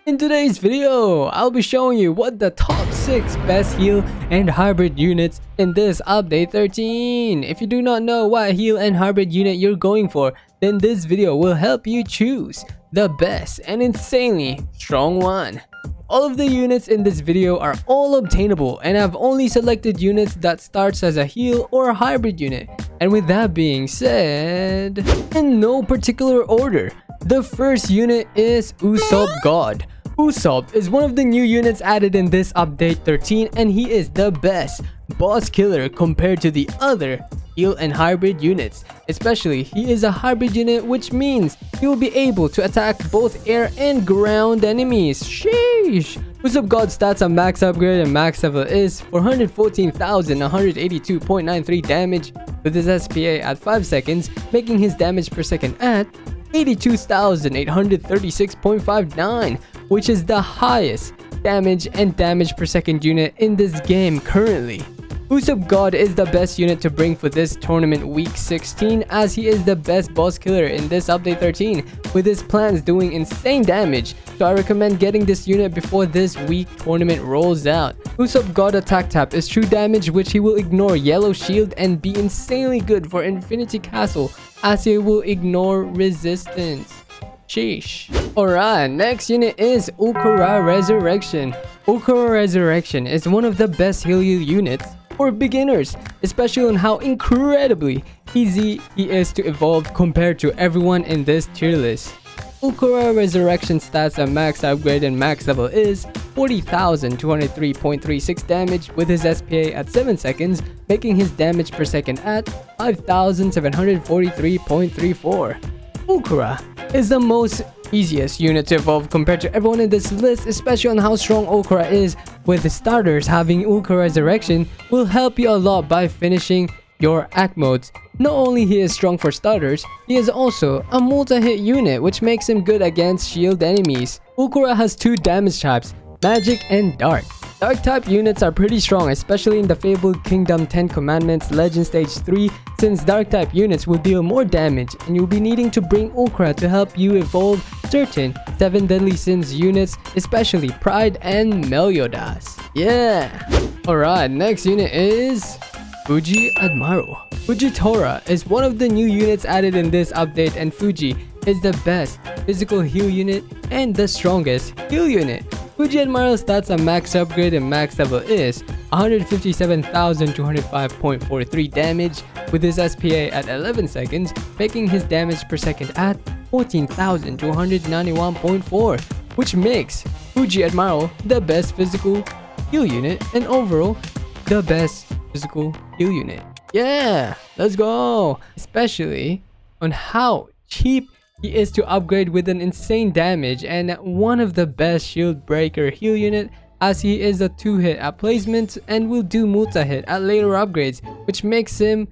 In today's video, I'll be showing you what the top 6 best heal and hybrid units in this update 13. If you do not know what heal and hybrid unit you're going for, then this video will help you choose the best and insanely strong one. All of the units in this video are all obtainable, and I've only selected units that starts as a heal or a hybrid unit. And with that being said, in no particular order, the first unit is Usup God. Usup is one of the new units added in this update 13, and he is the best boss killer compared to the other heal and hybrid units. Especially, he is a hybrid unit, which means he will be able to attack both air and ground enemies. Sheesh! Usup God's stats on max upgrade and max level is 414,182.93 damage with his SPA at 5 seconds, making his damage per second at 82,836.59, which is the highest damage and damage per second unit in this game currently. Usup God is the best unit to bring for this tournament week 16, as he is the best boss killer in this update 13, with his plans doing insane damage, so I recommend getting this unit before this week tournament rolls out. Usup God attack tap is true damage, which he will ignore yellow shield and be insanely good for Infinity Castle, as he will ignore resistance. Sheesh. Alright, next unit is Okura Resurrection. Okura Resurrection is one of the best heal units for beginners, especially on how incredibly easy he is to evolve compared to everyone in this tier list. Okura Resurrection stats at max upgrade and max level is 40,203.36 damage with his SPA at 7 seconds, making his damage per second at 5,743.34. Okura is the most easiest unit to evolve compared to everyone in this list, especially on how strong Okura is. With the starters, having Okura Resurrection will help you a lot by finishing your act modes. Not only he is strong for starters, he is also a multi-hit unit, which makes him good against shield enemies. Okura has 2 damage types, magic and dark. Dark type units are pretty strong, especially in the Fabled Kingdom 10 Commandments Legend Stage 3, since dark type units will deal more damage, and you'll be needing to bring Okura to help you evolve certain 7 Deadly Sins units, especially Pride and Meliodas. Yeah! Alright, next unit is Fuji Admaru. Fuji Tora is one of the new units added in this update, and Fuji is the best physical heal unit and the strongest heal unit. Fuji Admaru's stats on max upgrade and max level is 157,205.43 damage with his SPA at 11 seconds, making his damage per second at 14,291.4, which makes Fuji Admaru the best physical heal unit and overall the best physical heal unit. Yeah, let's go! Especially on how cheap he is to upgrade with an insane damage, and one of the best shield breaker heal unit, as he is a 2-hit at placement and will do multi-hit at later upgrades, which makes him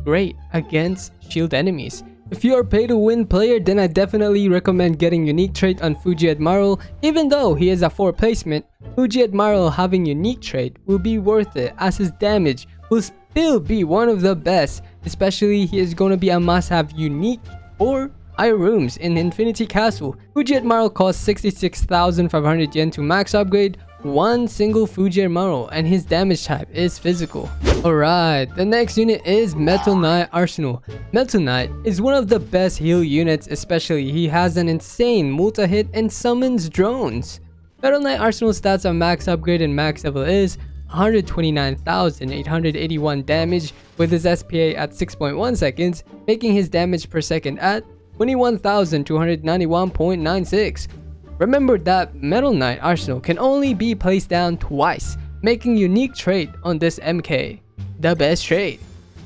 great against shield enemies. If you are pay to win player, then I definitely recommend getting unique trait on Fuji Admaru. Even though he is a 4 placement, Fuji Admaru having unique trait will be worth it, as his damage will still be one of the best, especially he is going to be a must-have unique or high rooms in Infinity Castle. Fuji Admaru costs 66,500 yen to max upgrade one single Fuji Admaru, and his damage type is physical. Alright, the next unit is Metal Knight Arsenal. Metal Knight is one of the best heal units, especially he has an insane multi-hit and summons drones. Metal Knight Arsenal stats on max upgrade and max level is 129,881 damage with his SPA at 6.1 seconds, making his damage per second at 21,291.96. Remember that Metal Knight Arsenal can only be placed down twice, making unique trait on this MK the best trait.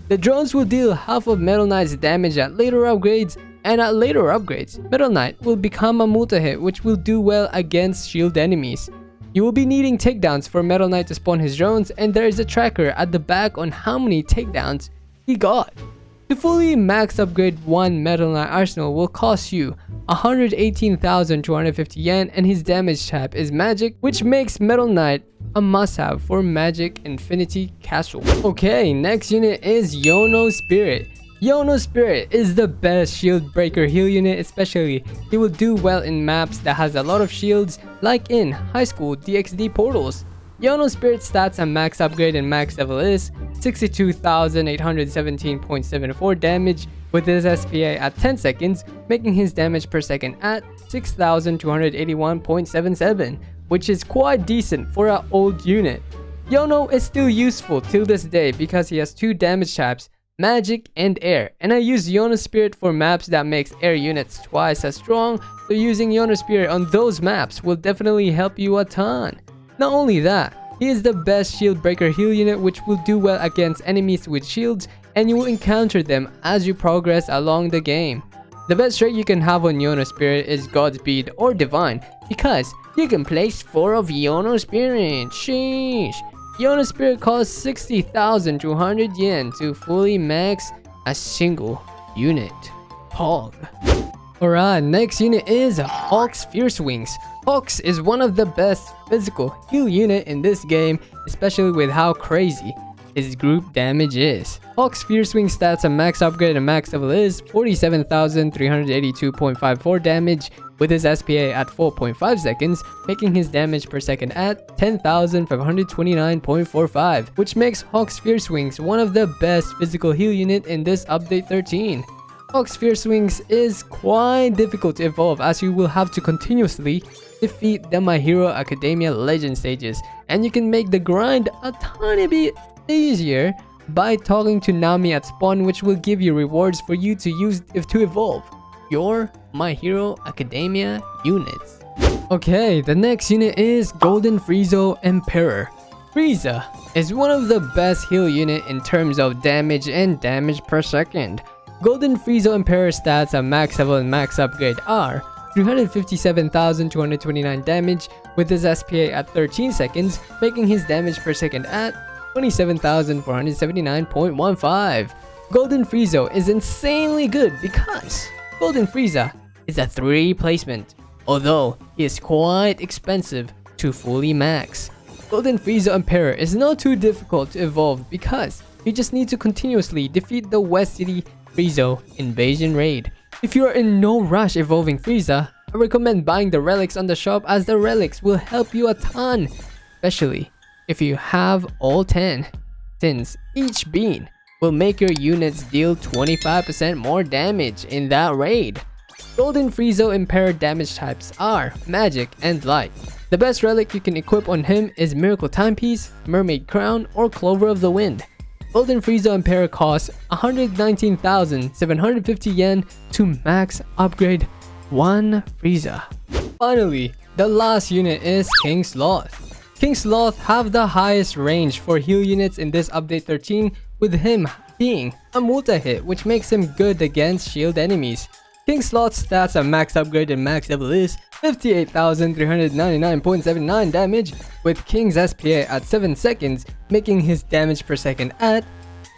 The drones will deal half of Metal Knight's damage at later upgrades, and at later upgrades, Metal Knight will become a multi-hit, which will do well against shield enemies. You will be needing takedowns for Metal Knight to spawn his drones, and there is a tracker at the back on how many takedowns he got. To fully max upgrade one Metal Knight Arsenal will cost you 118,250 yen, and his damage type is magic, which makes Metal Knight a must-have for Magic Infinity Castle. Okay, next unit is Yono Spirit. Yono Spirit is the best shield breaker heal unit, especially he will do well in maps that has a lot of shields like in high school DxD portals. Yono Spirit stats and max upgrade and max level is 62,817.74 damage with his SPA at 10 seconds, making his damage per second at 6,281.77, which is quite decent for an old unit. Yono is still useful till this day because he has two damage types, magic and air, and I use Yono Spirit for maps that makes air units twice as strong, so using Yono Spirit on those maps will definitely help you a ton. Not only that, he is the best shield breaker heal unit which will do well against enemies with shields, and you will encounter them as you progress along the game. The best trait you can have on Yono Spirit is Godspeed or Divine, because you can place 4 of Yono Spirit. Sheesh. Yono Spirit costs 60,200 yen to fully max a single unit. Pog. Alright, next unit is Hawk's Fierce Wings. Hawks is one of the best physical heal unit in this game, especially with how crazy his group damage is. Hawk's Fierce Wing stats and max upgrade and max level is 47,382.54 damage with his SPA at 4.5 seconds, making his damage per second at 10,529.45, which makes Hawk's Fierce Wings one of the best physical heal unit in this update 13. Hawk's Fierce Wings is quite difficult to evolve as you will have to continuously defeat the My Hero Academia Legend stages, and you can make the grind a tiny bit easier by talking to Nami at spawn, which will give you rewards for you to use to evolve your My Hero Academia units. Okay, the next unit is Golden Frieza Emperor. Frieza is one of the best heal unit in terms of damage and damage per second. Golden Frieza Emperor stats at max level and max upgrade are 357,229 damage with his SPA at 13 seconds, making his damage per second at 27,479.15. Golden Frieza is insanely good because Golden Frieza is a 3 placement, although he is quite expensive to fully max. Golden Frieza Emperor is not too difficult to evolve because you just need to continuously defeat the West City Frieza invasion raid. If you are in no rush evolving Frieza, I recommend buying the relics on the shop as the relics will help you a ton, especially if you have all 10, since each bean will make your units deal 25% more damage in that raid. Golden Frieza Emperor damage types are Magic and Light. The best relic you can equip on him is Miracle Timepiece, Mermaid Crown, or Clover of the Wind. Golden Frieza Emperor costs 119,750 yen to max upgrade 1 Frieza. Finally, the last unit is King Sloth. King Sloth have the highest range for heal units in this update 13, with him being a multi-hit which makes him good against shield enemies. King Sloth's stats at max upgrade and max level is 58,399.79 damage with King's SPA at 7 seconds, making his damage per second at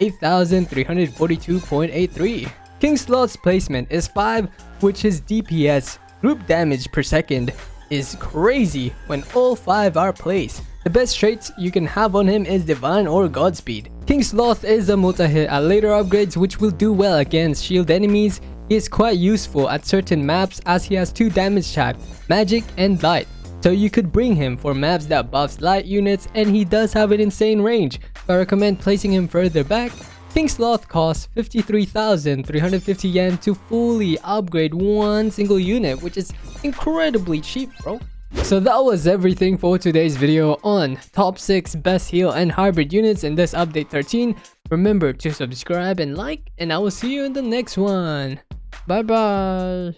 8,342.83. King Sloth's placement is 5, which his DPS group damage per second is crazy when all 5 are placed. The best traits you can have on him is Divine or Godspeed. King Sloth is a multi-hit at later upgrades which will do well against shield enemies. He is quite useful at certain maps as he has 2 damage types, Magic and Light. So you could bring him for maps that buffs light units, and he does have an insane range, so I recommend placing him further back. King Sloth costs 53,350 yen to fully upgrade 1 single unit, which is incredibly cheap, bro. So that was everything for today's video on top 6 best heal and hybrid units in this update 13. Remember to subscribe and like, and I will see you in the next one. Bye bye.